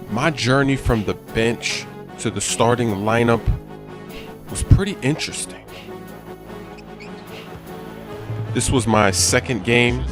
My journey from the bench to the starting lineup was pretty interesting. This was my second game,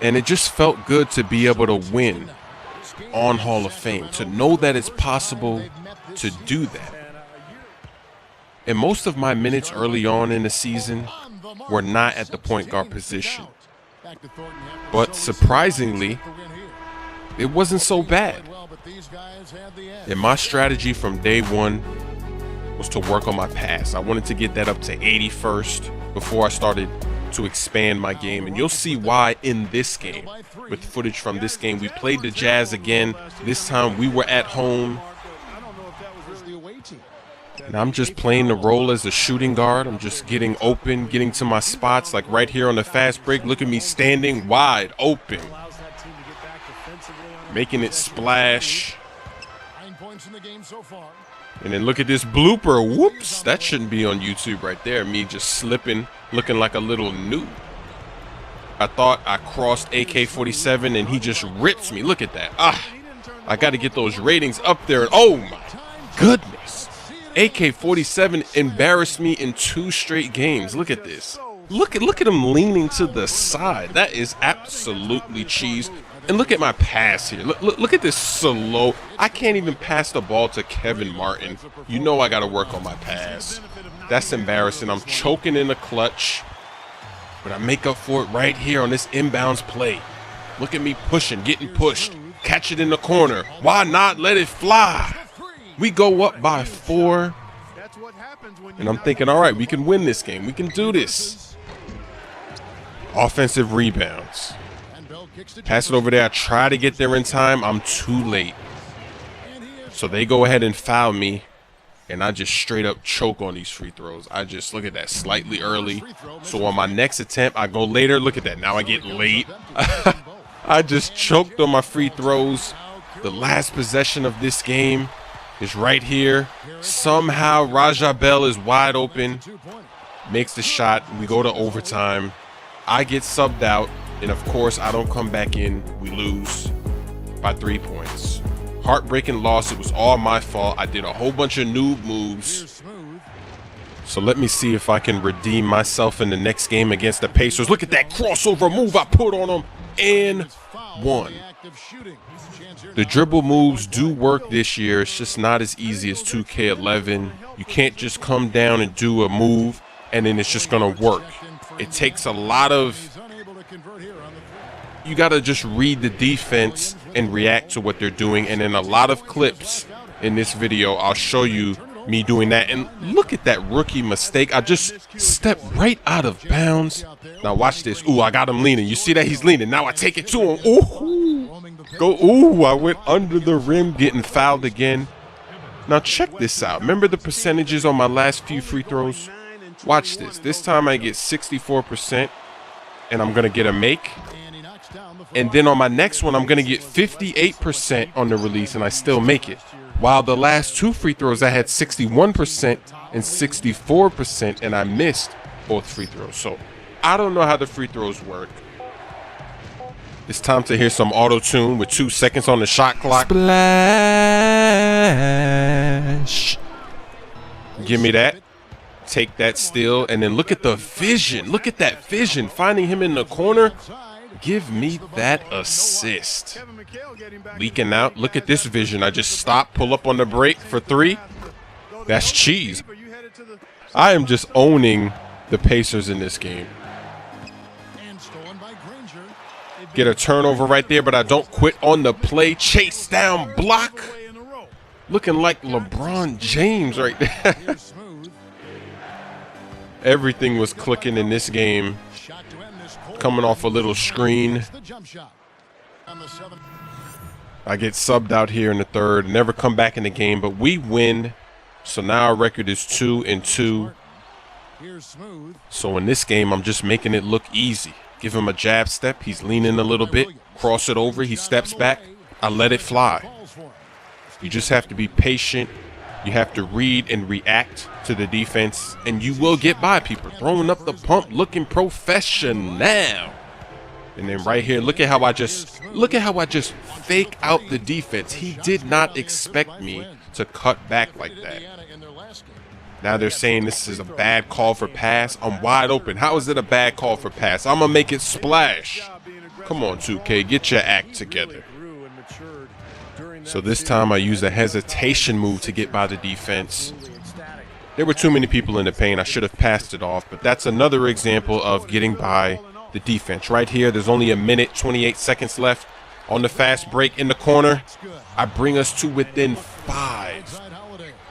and it just felt good to be able to win on Hall of Fame, to know that it's possible to do that. And most of my minutes early on in the season were not at the point guard position. But surprisingly, it wasn't so bad. And my strategy from day one was to work on my pass. I wanted to get that up to 80 first before I started to expand my game. And you'll see why in this game. With footage from this game, we played the Jazz again. This time we were at home. And I'm just playing the role as a shooting guard. I'm just getting open, getting to my spots, like right here on the fast break. Look at me standing wide open, making it splash. And then look at this blooper. Whoops, that shouldn't be on YouTube right there. Me just slipping, looking like a little noob. I thought I crossed AK47 and he just rips me. Look at that. I got to get those ratings up there. Oh my goodness. AK47 embarrassed me in 2 straight games. Look at this. Look at him leaning to the side. That is absolutely cheese. And look at my pass here. Look at this slow. I can't even pass the ball to Kevin Martin. You know I got to work on my pass. That's embarrassing. I'm choking in the clutch. But I make up for it right here on this inbounds play. Look at me pushing, getting pushed. Catch it in the corner. Why not let it fly? We go up by 4. And I'm thinking, all right, we can win this game. We can do this. Offensive rebounds. Pass it over there. I try to get there in time. I'm too late. So they go ahead and foul me. And I just straight up choke on these free throws. I just look at that slightly early. So on my next attempt, I go later. Look at that. Now I get late. I just choked on my free throws. The last possession of this game is right here. Somehow Raja Bell is wide open. Makes the shot. We go to overtime. I get subbed out. And of course, I don't come back in. We lose by 3 points. Heartbreaking loss. It was all my fault. I did a whole bunch of noob moves. So let me see if I can redeem myself in the next game against the Pacers. Look at that crossover move I put on them and won. The dribble moves do work this year. It's just not as easy as 2K11. You can't just come down and do a move and then it's just going to work. It takes a lot of... You got to just read the defense and react to what they're doing. And in a lot of clips in this video, I'll show you me doing that. And look at that rookie mistake. I just stepped right out of bounds. Now watch this. Ooh, I got him leaning. You see that? He's leaning. Now I take it to him. Ooh. Go. Ooh, I went under the rim, getting fouled again. Now check this out. Remember the percentages on my last few free throws? Watch this. This time I get 64%, and I'm going to get a make. And then on my next one, I'm going to get 58% on the release, and I still make it. While the last 2 free throws, I had 61% and 64%, and I missed both free throws. So I don't know how the free throws work. It's time to hear some auto-tune with 2 seconds on the shot clock. Splash. Give me that. Take that steal, and then look at the vision. Look at that vision. Finding him in the corner. Give me that assist. Leaking out. Look at this vision. I just stop, pull up on the break for 3. That's cheese. I am just owning the Pacers in this game. Get a turnover right there, but I don't quit on the play. Chase down block. Looking like LeBron James right there. Everything was clicking in this game. Coming off a little screen. I get subbed out here in the third. Never come back in the game, but we win. So now our record is 2-2. So in this game, I'm just making it look easy. Give him a jab step. He's leaning a little bit. Cross it over. He steps back. I let it fly. You just have to be patient. You have to read and react to the defense, and you will get by people. Throwing up the pump, looking professional. And then right here, look at how I just fake out the defense. He did not expect me to cut back like that. Now they're saying this is a bad call for pass. I'm wide open. How is it a bad call for pass? I'm gonna make it splash. Come on, 2K, get your act together. So this time I used a hesitation move to get by the defense. There were too many people in the paint. I should have passed it off, but that's another example of getting by the defense. Right here, there's only a minute, 28 seconds left on the fast break in the corner. I bring us to within 5.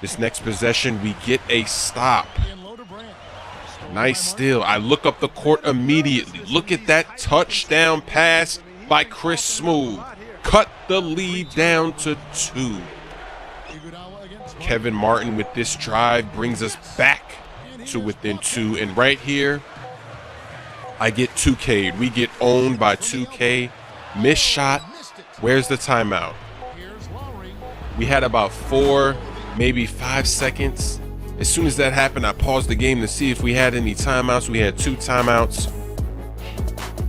This next possession, we get a stop. Nice steal. I look up the court immediately. Look at that touchdown pass by Smoove. Cut the lead down to 2. Kevin Martin with this drive brings us back to within 2. And right here, I get 2K'd. We get owned by 2K. Missed shot. Where's the timeout? We had about 4, maybe 5 seconds. As soon as that happened, I paused the game to see if we had any timeouts. We had 2 timeouts.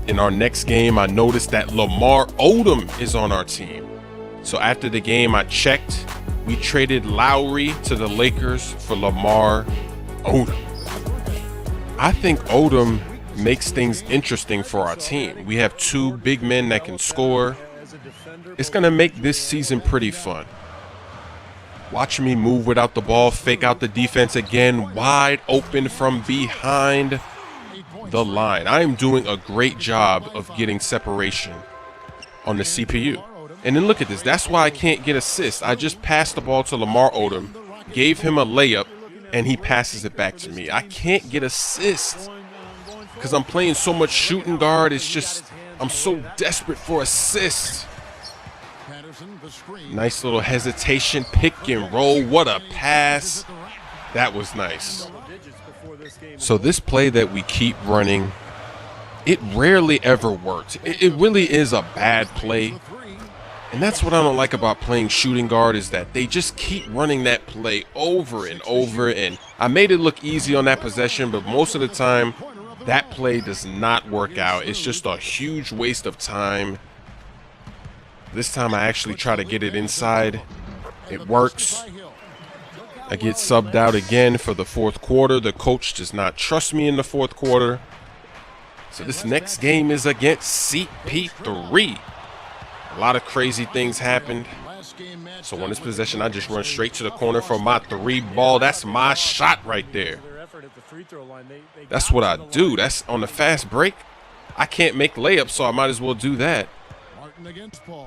In our next game, I noticed that Lamar Odom is on our team. So after the game, I checked. We traded Lowry to the Lakers for Lamar Odom. I think Odom makes things interesting for our team. We have 2 big men that can score. It's going to make this season pretty fun. Watch me move without the ball, fake out the defense again, wide open from behind the line. I am doing a great job of getting separation on the CPU. And then look at this. That's why I can't get assists. I just passed the ball to Lamar Odom, gave him a layup, and he passes it back to me. I can't get assists because I'm playing so much shooting guard. It's just, I'm so desperate for assists. Nice little hesitation, pick and roll. What a pass. That was nice. So this play that we keep running, it rarely ever worked. It really is a bad play. And that's what I don't like about playing shooting guard, is that they just keep running that play over and over. And I made it look easy on that possession, but most of the time that play does not work out. It's just a huge waste of time. This time I actually try to get it inside. It works. I get subbed out again for the 4th quarter. The coach does not trust me in the 4th quarter. So this next game is against CP3. A lot of crazy things happened. So on this possession, I just run straight to the corner for my 3 ball. That's my shot right there. That's what I do. That's on the fast break. I can't make layups, so I might as well do that.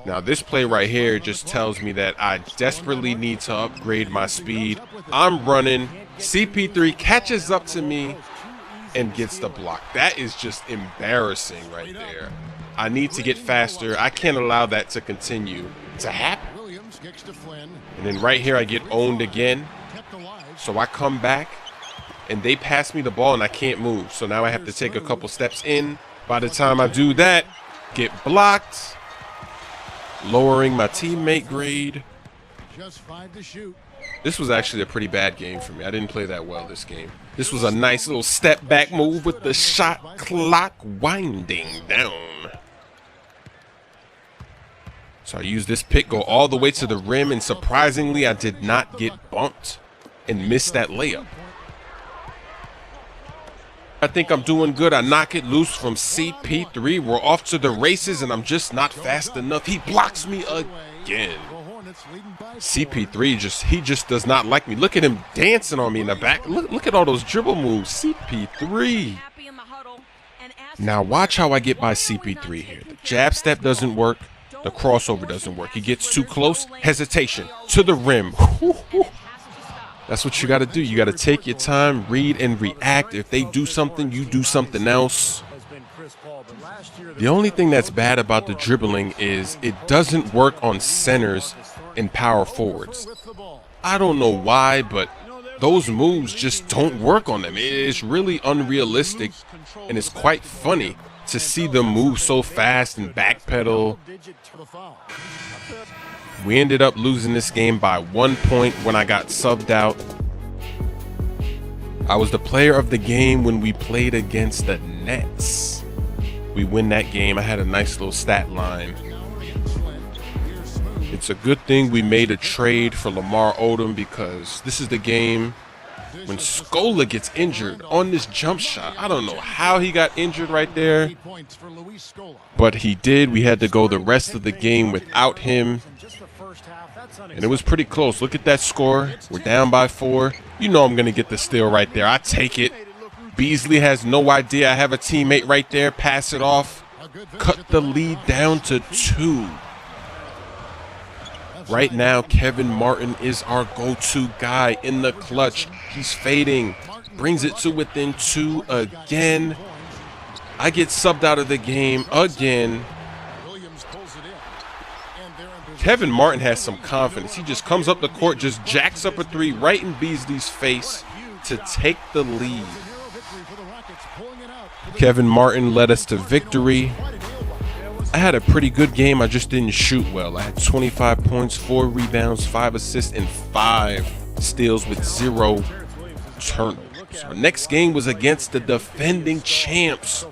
Now this play right here just tells me that I desperately need to upgrade my speed. I'm running. CP3 catches up to me and gets the block. That is just embarrassing right there. I need to get faster. I can't allow that to continue to happen. And then right here I get owned again. So I come back and they pass me the ball and I can't move. So now I have to take a couple steps in. By the time I do that, get blocked. Lowering my teammate grade. This was actually a pretty bad game for me. I didn't play that well this game. This was a nice little step back move with the shot clock winding down. So I used this pick, go all the way to the rim, and surprisingly I did not get bumped and missed that layup. I think I'm doing good. I knock it loose from CP3. We're off to the races, and I'm just not fast enough. He blocks me again. CP3 he just does not like me. Look at him dancing on me in the back. Look at all those dribble moves. CP3. Now watch how I get by CP3 here. The jab step doesn't work. The crossover doesn't work. He gets too close. Hesitation to the rim. That's what you got to do. You got to take your time, read and react. If they do something, you do something else. The only thing that's bad about the dribbling is it doesn't work on centers and power forwards. I don't know why, but those moves just don't work on them. It's really unrealistic, and it's quite funny to see them move so fast and backpedal. We ended up losing this game by 1 point when I got subbed out. I was the player of the game when we played against the Nets. we win that game. I had a nice little stat line. It's a good thing we made a trade for Lamar Odom, because this is the game when Scola gets injured on this jump shot. I don't know how he got injured right there, but he did. We had to go the rest of the game without him, and it was pretty close. Look at that score. We're down by 4. You know I'm going to get the steal right there. I take it. Beasley has no idea I have a teammate right there. Pass it off. Cut the lead down to 2. Right now, Kevin Martin is our go-to guy in the clutch. He's fading. Brings it to within 2 again. I get subbed out of the game again. Kevin Martin has some confidence. He just comes up the court, just jacks up a 3 right in Beasley's face to take the lead. Kevin Martin led us to victory. I had a pretty good game. I just didn't shoot well. I had 25 points, 4 rebounds, 5 assists, and 5 steals with 0 turnovers. Our next game was against the defending champs,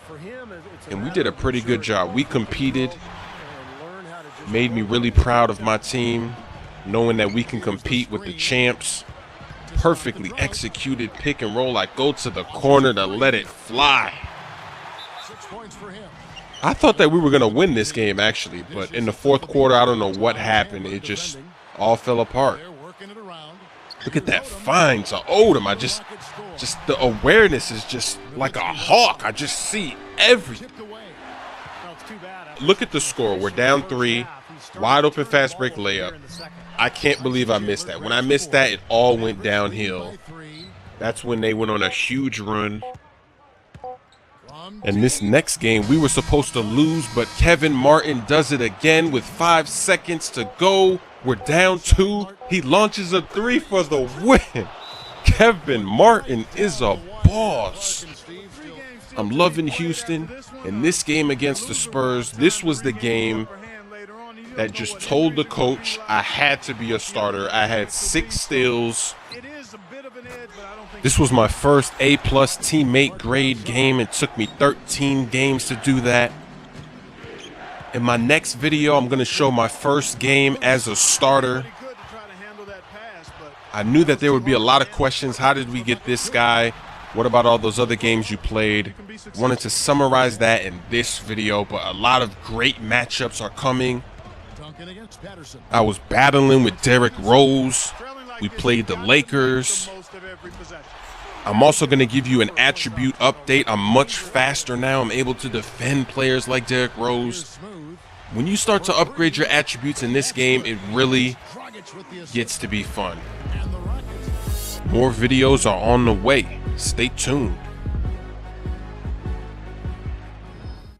and we did a pretty good job. We competed. Made me really proud of my team, knowing that we can compete with the champs. Perfectly executed pick and roll. I go to the corner to let it fly. I thought that we were going to win this game, actually, but in the 4th quarter, I don't know what happened. It just all fell apart. Look at that find to Odom. Just the awareness is just like a hawk. I just see everything. Look at the score. We're down 3. Wide open fast break layup. I can't believe I missed that. When I missed that, it all went downhill. That's when they went on a huge run. And this next game, we were supposed to lose, but Kevin Martin does it again with 5 seconds to go. We're down 2. He launches a 3 for the win. Kevin Martin is a boss. I'm loving Houston. In this game against the Spurs, this was the game that just told the coach I had to be a starter. I had 6 steals. This was my first A+ teammate grade game. It took me 13 games to do that. In my next video, I'm going to show my first game as a starter. I knew that there would be a lot of questions. How did we get this guy? What about all those other games you played? Wanted to summarize that in this video, but a lot of great matchups are coming. I was battling with Derrick Rose. We played the Lakers. I'm also going to give you an attribute update. I'm much faster now. I'm able to defend players like Derrick Rose. When you start to upgrade your attributes in this game, it really gets to be fun. More videos are on the way. Stay tuned.